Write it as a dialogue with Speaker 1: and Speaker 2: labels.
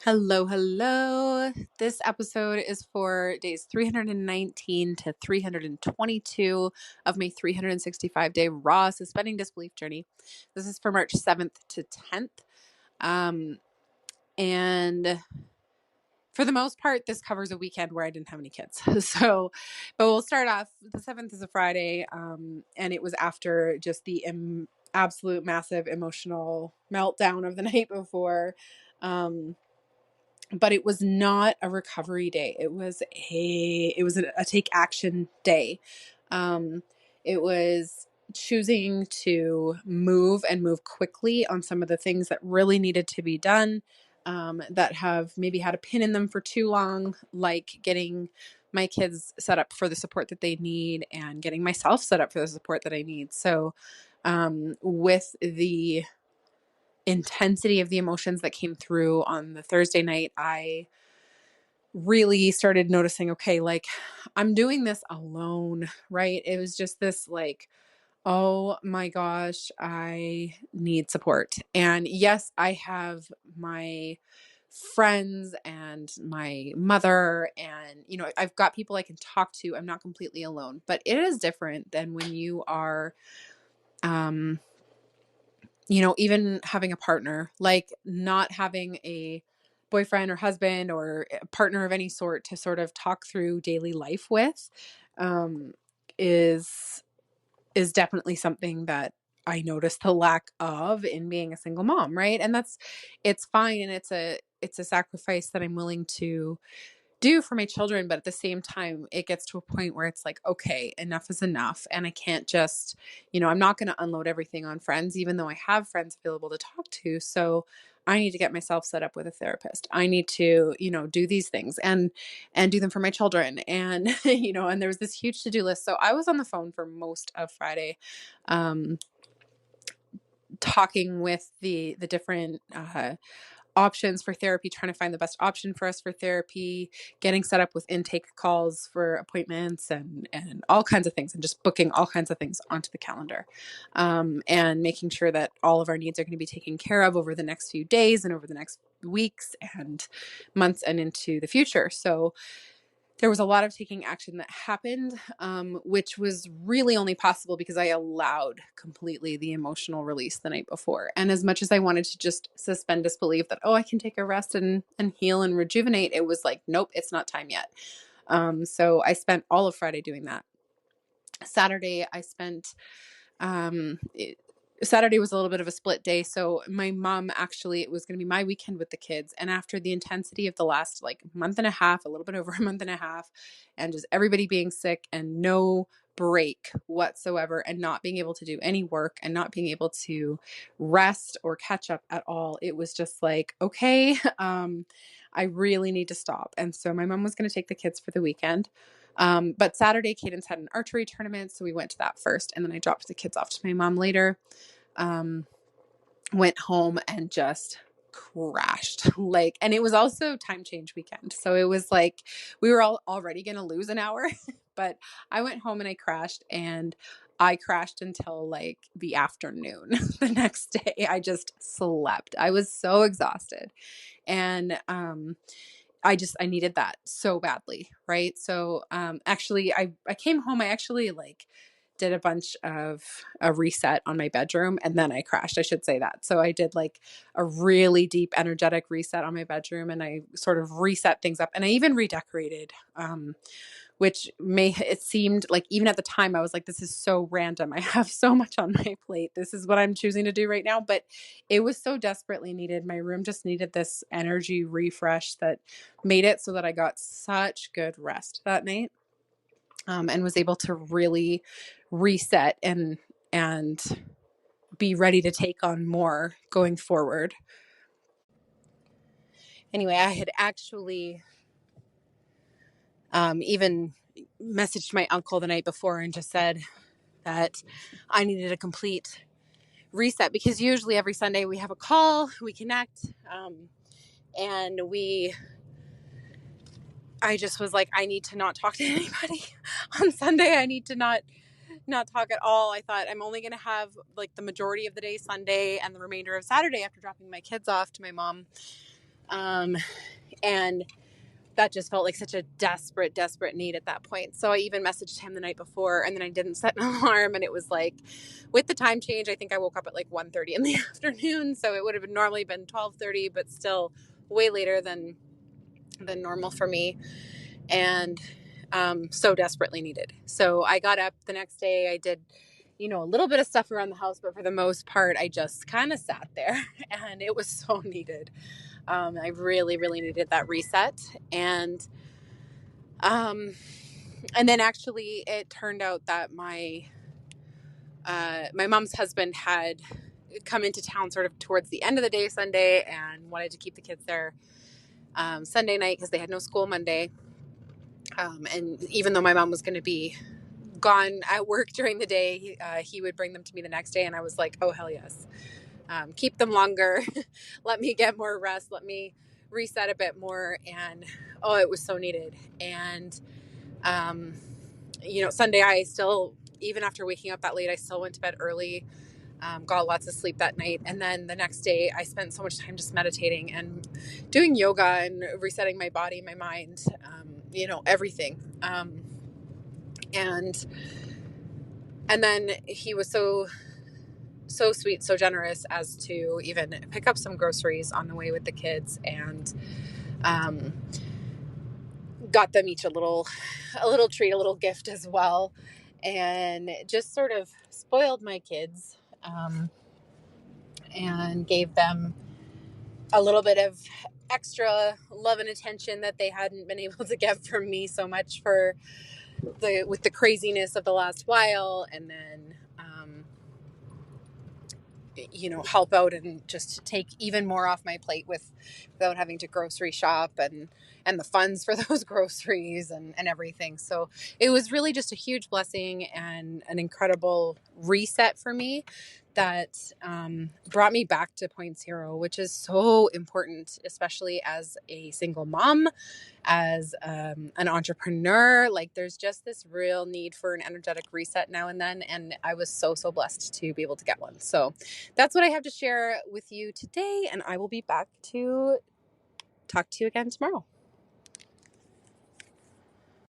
Speaker 1: Hello, hello. This episode is for days 319 to 322 of my 365-day raw suspending disbelief journey. This is for March 7th to 10th. And for the most part, this covers a weekend where I didn't have any kids. But we'll start off. The 7th is a Friday, and it was after just the absolute massive emotional meltdown of the night before. But it was not a recovery day. It was a take action day. It was choosing to move and move quickly on some of the things that really needed to be done, that have maybe had a pin in them for too long, like getting my kids set up for the support that they need and getting myself set up for the support that I need. So, with the intensity of the emotions that came through on the Thursday night, I really started noticing, okay, like I'm doing this alone, right? It was just this like, oh my gosh, I need support. And yes, I have my friends and my mother, and I've got people I can talk to. I'm not completely alone, but it is different than when you are even having a partner, like not having a boyfriend or husband or a partner of any sort to sort of talk through daily life with, um, is definitely something that I noticed the lack of in being a single mom, right? And it's fine, and it's a sacrifice that I'm willing to do for my children, but at the same time it gets to a point where it's like, okay, enough is enough, and I can't just, I'm not going to unload everything on friends, even though I have friends available to talk to. So I need to get myself set up with a therapist. I need to, do these things and do them for my children, and and there was this huge to-do list. So I was on the phone for most of Friday, talking with the different options for therapy, trying to find the best option for us for therapy, getting set up with intake calls for appointments and all kinds of things, and just booking all kinds of things onto the calendar, and making sure that all of our needs are going to be taken care of over the next few days and over the next weeks and months and into the future. So there was a lot of taking action that happened, which was really only possible because I allowed completely the emotional release the night before. And as much as I wanted to just suspend disbelief that, oh, I can take a rest and heal and rejuvenate, it was like, nope, it's not time yet. So I spent all of Friday doing that. Saturday, I spent Saturday was a little bit of a split day. So my mom, actually, it was going to be my weekend with the kids. And after the intensity of the last like month and a half, a little bit over a month and a half, and just everybody being sick and no break whatsoever, and not being able to do any work and not being able to rest or catch up at all, it was just like, okay, I really need to stop. And so my mom was going to take the kids for the weekend. But Saturday, Cadence had an archery tournament, so we went to that first, and then I dropped the kids off to my mom later. Went home and just crashed. And it was also time change weekend, so it was like we were all already going to lose an hour. But I went home and I crashed, and I crashed until like the afternoon. The next day I just slept. I was so exhausted, and I needed that so badly, right? So actually I came home, I actually like did a bunch of a reset on my bedroom, and then I crashed, I should say that. So I did like a really deep energetic reset on my bedroom, and I sort of reset things up, and I even redecorated, which it seemed like, even at the time, I was like, this is so random. I have so much on my plate. This is what I'm choosing to do right now. But it was so desperately needed. My room just needed this energy refresh that made it so that I got such good rest that night, and was able to really reset and be ready to take on more going forward. Anyway, I had actually even messaged my uncle the night before and just said that I needed a complete reset, because usually every Sunday we have a call, we connect, and I just was like, I need to not talk to anybody on Sunday. I need to not talk at all. I thought I'm only going to have like the majority of the day Sunday and the remainder of Saturday after dropping my kids off to my mom, And that just felt like such a desperate need at that point. So I even messaged him the night before, and then I didn't set an alarm. And it was like, with the time change, I think I woke up at like 1:30 in the afternoon. So it would have normally been 12:30, but still way later than normal for me. And so desperately needed. So I got up the next day. I did, a little bit of stuff around the house, but for the most part, I just kind of sat there, and it was so needed. I really, really needed that reset. And then actually it turned out that my mom's husband had come into town sort of towards the end of the day Sunday, and wanted to keep the kids there Sunday night because they had no school Monday. And even though my mom was going to be gone at work during the day, he would bring them to me the next day. And I was like, oh, hell yes. Keep them longer. Let me get more rest. Let me reset a bit more. And, it was so needed. And, Sunday, I still, even after waking up that late, I still went to bed early, got lots of sleep that night. And then the next day, I spent so much time just meditating and doing yoga and resetting my body, my mind, everything. And then he was so sweet, so generous as to even pick up some groceries on the way with the kids, and got them each a little treat, a little gift as well, and just sort of spoiled my kids, and gave them a little bit of extra love and attention that they hadn't been able to get from me so much with the craziness of the last while. And then help out and just take even more off my plate without having to grocery shop and the funds for those groceries and everything. So it was really just a huge blessing and an incredible reset for me that brought me back to point zero, which is so important, especially as a single mom, as an entrepreneur. Like, there's just this real need for an energetic reset now and then. And I was so blessed to be able to get one. So that's what I have to share with you today. And I will be back to talk to you again tomorrow.